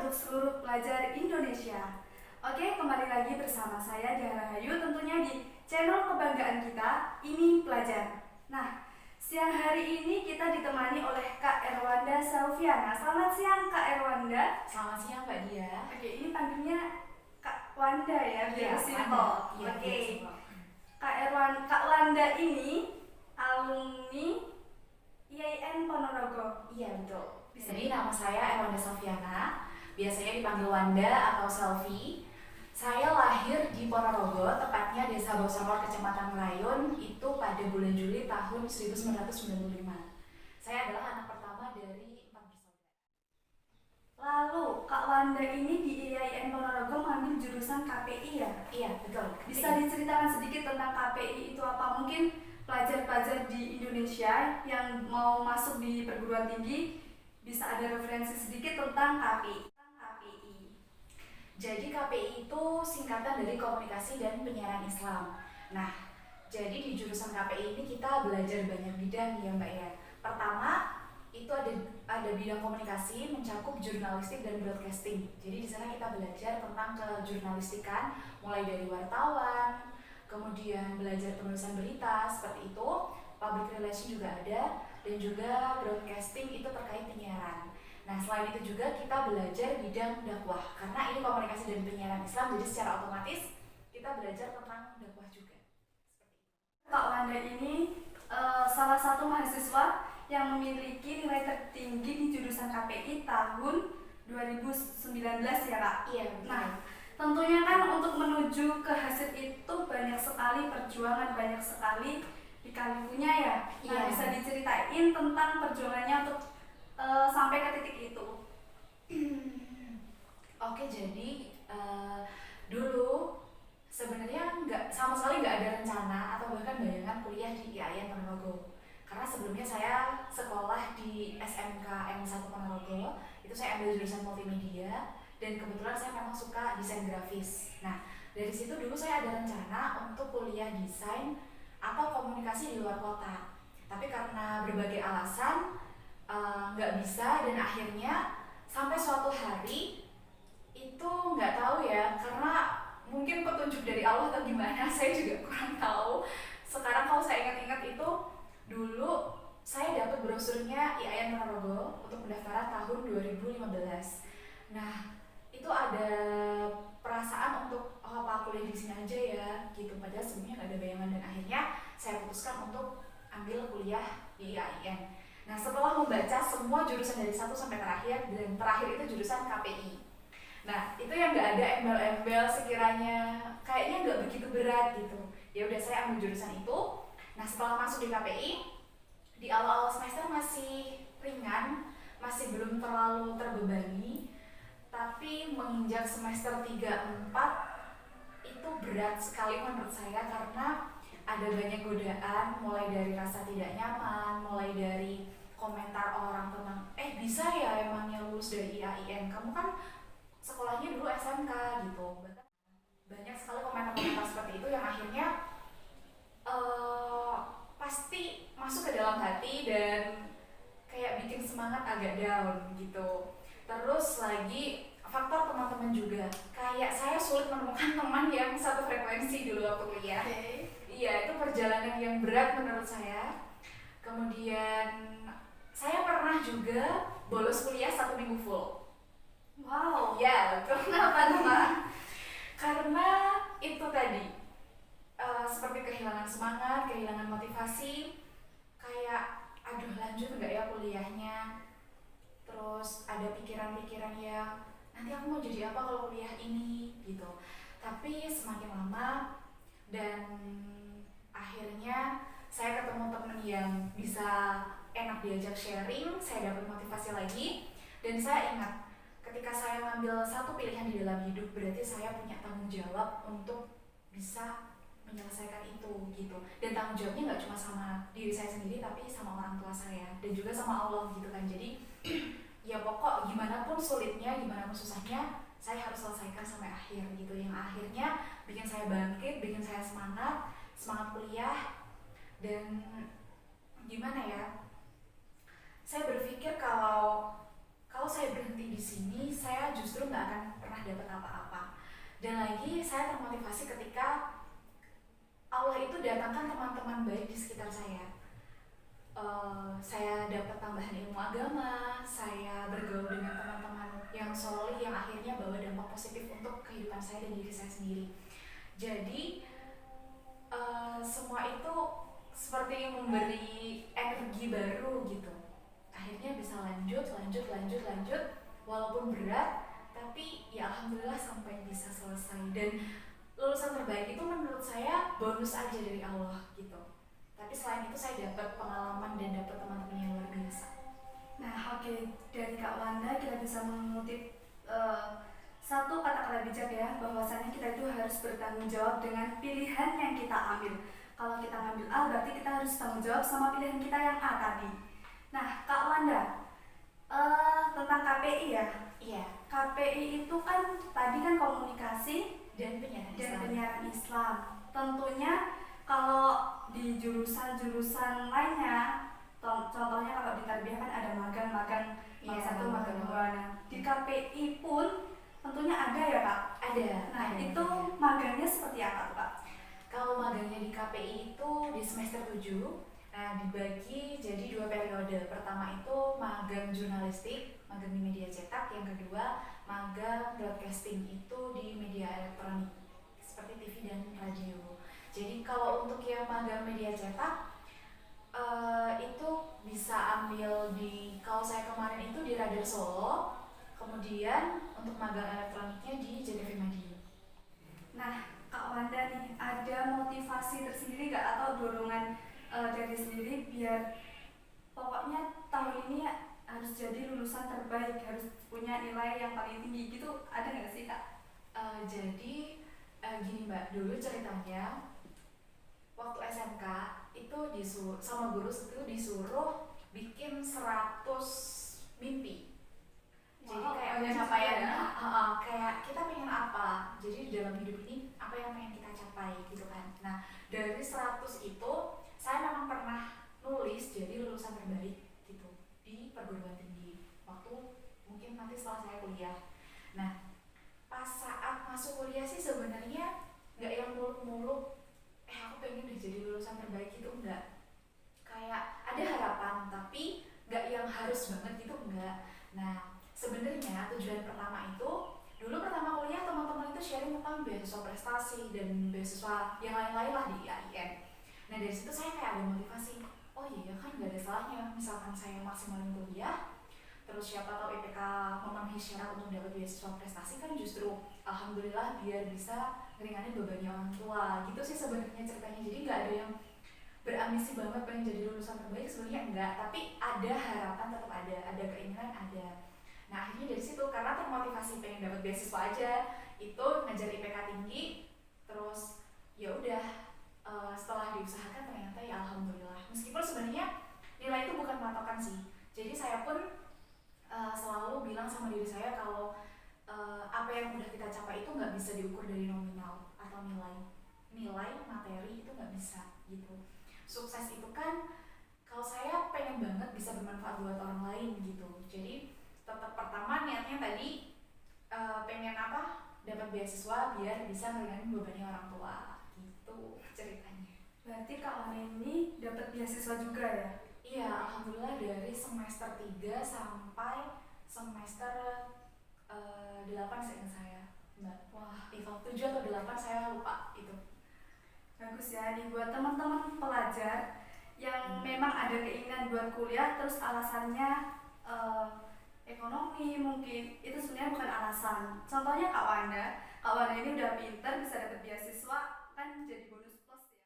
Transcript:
untuk seluruh pelajar Indonesia. Oke, kembali lagi bersama saya Diana Hayu tentunya di channel kebanggaan kita, Ini Pelajar. Nah, siang hari ini kita ditemani oleh Kak Erwanda Selviana. Selamat siang Kak Erwanda. Selamat siang Mbak Dia. Oke, ini panggilnya Kak Wanda ya, biar simpel. Oke. Kak Wanda ini alumni IAIN Ponorogo. Iya betul. Jadi nama saya Erwanda Selviana, biasanya dipanggil Wanda atau Selvi. Saya lahir di Ponorogo, tepatnya Desa Bausamor, Kecamatan Merayun, itu pada bulan Juli tahun 1995. Saya adalah anak pertama dari 4 bersaudara. Lalu Kak Wanda ini di IAIN Ponorogo mengambil jurusan KPI ya? Iya betul. Bisa diceritakan sedikit tentang KPI itu apa? Mungkin pelajar-pelajar di Indonesia yang mau masuk di perguruan tinggi bisa ada referensi sedikit tentang KPI. Jadi KPI itu singkatan dari Komunikasi dan Penyiaran Islam. Nah, jadi di jurusan KPI ini kita belajar banyak bidang ya Mbak ya. Pertama, itu ada bidang komunikasi mencakup jurnalistik dan broadcasting. Jadi di sana kita belajar tentang kejurnalistikan, mulai dari wartawan, kemudian belajar penulisan berita seperti itu, public relation juga ada, dan juga broadcasting itu terkait penyiaran. Nah, selain itu juga kita belajar bidang dakwah, karena ini komunikasi dan penyiaran Islam, jadi secara otomatis kita belajar tentang dakwah juga. Kak Wanda ini salah satu mahasiswa yang memiliki nilai tertinggi di jurusan KPI tahun 2019 ya Kak? Iya. Nah, tentunya kan untuk menuju ke hasil itu banyak sekali perjuangan, banyak sekali lika-likunya ya. Nah, Iya. bisa diceritain tentang perjuangannya untuk sampai ke titik itu. Oke, jadi dulu sebenarnya sama sekali nggak ada rencana atau bahkan bayangan kuliah di IAIN Ponorogo. Karena sebelumnya saya sekolah di SMK M1 Ponorogo, itu saya ambil jurusan multimedia dan kebetulan saya memang suka desain grafis. Nah, dari situ dulu saya ada rencana untuk kuliah desain atau komunikasi di luar kota. Tapi karena berbagai alasan nggak bisa, dan akhirnya sampai suatu hari itu nggak tahu ya, karena mungkin petunjuk dari Allah atau gimana, saya juga kurang tahu. Sekarang kalau saya ingat-ingat itu dulu saya dapat brosurnya IAIN Ponorogo untuk pendaftaran tahun 2015. Nah, itu ada perasaan untuk apa kuliah di sini aja ya gitu, padahal sebelumnya nggak ada bayangan, dan akhirnya saya putuskan untuk ambil kuliah di IAIN. Nah, setelah membaca semua jurusan dari 1 sampai terakhir, dan terakhir itu jurusan KPI. Nah, itu yang nggak ada embel-embel sekiranya kayaknya nggak begitu berat gitu. Ya udah, saya ambil jurusan itu. Nah, setelah masuk di KPI, di awal-awal semester masih ringan, masih belum terlalu terbebani. Tapi menginjak semester 3-4 itu berat sekali menurut saya, karena ada banyak godaan, mulai dari rasa tidak nyaman, mulai dari komentar orang tentang bisa ya emangnya lulus dari IAIN, kamu kan sekolahnya dulu SMK gitu. Bahkan banyak sekali komentar-komentar seperti itu yang akhirnya pasti masuk ke dalam hati dan kayak bikin semangat agak down gitu. Terus lagi faktor teman-teman juga, kayak saya sulit menemukan teman yang satu frekuensi dulu waktu kuliah. Iya, itu perjalanan yang berat menurut saya. Kemudian saya pernah juga bolos kuliah 1 minggu full. Wow. Ya, kenapa tuh Pak? Karena itu tadi seperti kehilangan semangat, kehilangan motivasi, kayak aduh lanjut nggak ya kuliahnya. Terus ada pikiran-pikiran yang nanti aku mau jadi apa kalau kuliah ini gitu. Tapi semakin lama dan akhirnya saya ketemu temen yang bisa enak diajak sharing, saya dapat motivasi lagi, dan saya ingat ketika saya ngambil satu pilihan di dalam hidup, berarti saya punya tanggung jawab untuk bisa menyelesaikan itu gitu. Dan tanggung jawabnya nggak cuma sama diri saya sendiri, tapi sama orang tua saya dan juga sama Allah gitu kan. Jadi ya pokok gimana pun sulitnya, gimana pun susahnya, saya harus selesaikan sampai akhir gitu. Yang akhirnya bikin saya bangkit, bikin saya semangat kuliah. Dan gimana ya, saya berpikir kalau saya berhenti di sini, saya justru termotivasi ketika Allah itu datangkan teman-teman baik di sekitar saya. Saya dapat tambahan ilmu agama, saya bergaul dengan teman-teman yang soleh yang akhirnya bawa dampak positif untuk kehidupan saya dan diri saya sendiri. Jadi semua itu seperti memberi energi baru gitu. Akhirnya bisa lanjut, walaupun berat, tapi ya alhamdulillah sampai bisa selesai. Dan lulusan terbaik itu menurut saya bonus aja dari Allah gitu. Tapi selain itu saya dapat pengalaman dan dapat teman-teman yang luar biasa. Nah, oke, dari Kak Wanda kita bisa mengutip satu kata-kata bijak ya, bahwasanya kita itu harus bertanggung jawab dengan pilihan yang kita ambil. Kalau kita ngambil A, berarti kita harus tanggung jawab sama pilihan kita yang A tadi. Nah, Kak Wanda, tentang KPI ya. Iya. KPI itu kan tadi kan komunikasi Dan penyiaran Islam. Tentunya kalau di jurusan-jurusan lainnya, contohnya kalau di tarbiyah kan ada magang Iya, satu, magang betul. dua. Nah, di KPI pun tentunya ada ya Kak. Ada. Nah, ada. itu magangnya seperti apa tuh Kak? Kalau magangnya di KPI itu di semester 7, nah dibagi jadi 2 periode. Pertama itu magang jurnalistik, magang di media cetak. Yang kedua magang broadcasting, itu di media elektronik seperti TV dan radio. Jadi kalau untuk yang magang media cetak itu bisa ambil kalau saya kemarin itu di Radar Solo, kemudian untuk magang elektroniknya di JTV Madiun. Nah, Kak Wanda nih, ada motivasi tersendiri gak atau dorongan dari sendiri biar pokoknya tahun ini harus jadi lulusan terbaik, harus punya nilai yang paling tinggi gitu, ada gak sih Kak? Jadi gini Mbak, dulu ceritanya waktu SMK itu sama guru itu disuruh bikin 100 mimpi. Jadi kayak pencapaian kayak kita pengen apa, jadi di dalam hidup ini apa yang pengen kita capai gitu kan. Nah dari 100 itu saya memang pernah nulis jadi lulusan terbaik gitu di perguruan tinggi waktu mungkin nanti setelah saya kuliah. Nah pas saat masuk kuliah sih sebenarnya nggak yang muluk-muluk aku pengen udah jadi lulusan terbaik gitu, enggak. Kayak ada harapan tapi nggak yang harus banget gitu, enggak. Nah sebenarnya tujuan pertama itu dulu pertama kuliah teman-teman itu sharing tentang beasiswa prestasi dan beasiswa yang lain-lain lah di IAIN. Nah dari situ saya kayak ada motivasi, oh iya kan nggak ada salahnya misalkan saya maksimalin kuliah, terus siapa tahu IPK memenuhi syarat untuk dapat beasiswa prestasi, kan justru alhamdulillah biar bisa ngeringanin bebannya orang tua gitu sih sebenarnya ceritanya. Jadi nggak ada yang berambisi banget pengen jadi lulusan terbaik, sebenarnya enggak, tapi ada harapan, tetap ada keinginan, ada. Nah akhirnya dari situ karena termotivasi pengen dapat beasiswa aja itu ngejar IPK tinggi, terus ya udah setelah diusahakan ternyata ya alhamdulillah, meskipun sebenarnya nilai itu bukan patokan sih. Jadi saya pun selalu bilang sama diri saya kalau apa yang udah kita capai itu nggak bisa diukur dari nominal atau nilai materi, itu nggak bisa gitu. Sukses itu kan kalau saya pengen banget bisa bermanfaat buat orang lain gitu. Jadi tetap pertama niatnya tadi pengen apa, dapat beasiswa biar bisa meringanin bebannya orang tua gitu ceritanya. Berarti Kak Wanda ini dapat beasiswa juga ya? Iya, alhamdulillah dari semester 3 sampai semester 8 seingat saya Mbak. Wah, kalau 7 atau 8 saya lupa itu. Bagus ya, nih buat teman-teman pelajar yang memang ada keinginan buat kuliah terus alasannya ekonomi mungkin, itu sebenarnya bukan alasan. Contohnya Kak Wanda ini udah pinter bisa dapat beasiswa, kan jadi bonus plus ya.